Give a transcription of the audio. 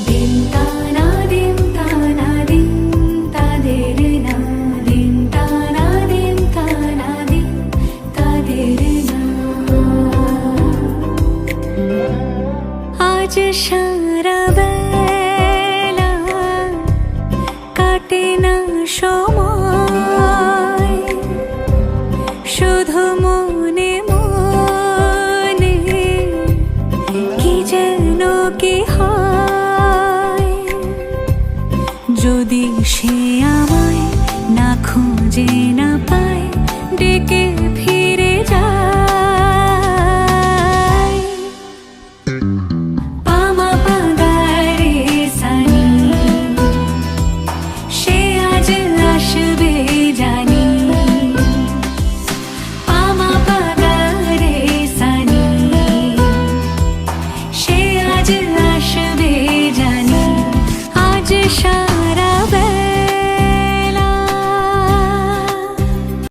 দিন তানা দিন তানা দিন তাদের না দিন তানা দিন তানা দিন তাদের না আজ সারা বেলা কাটে না সময় শুধু মনে মনে কি যেন কি হয় যদি সে আমায় না খুঁজে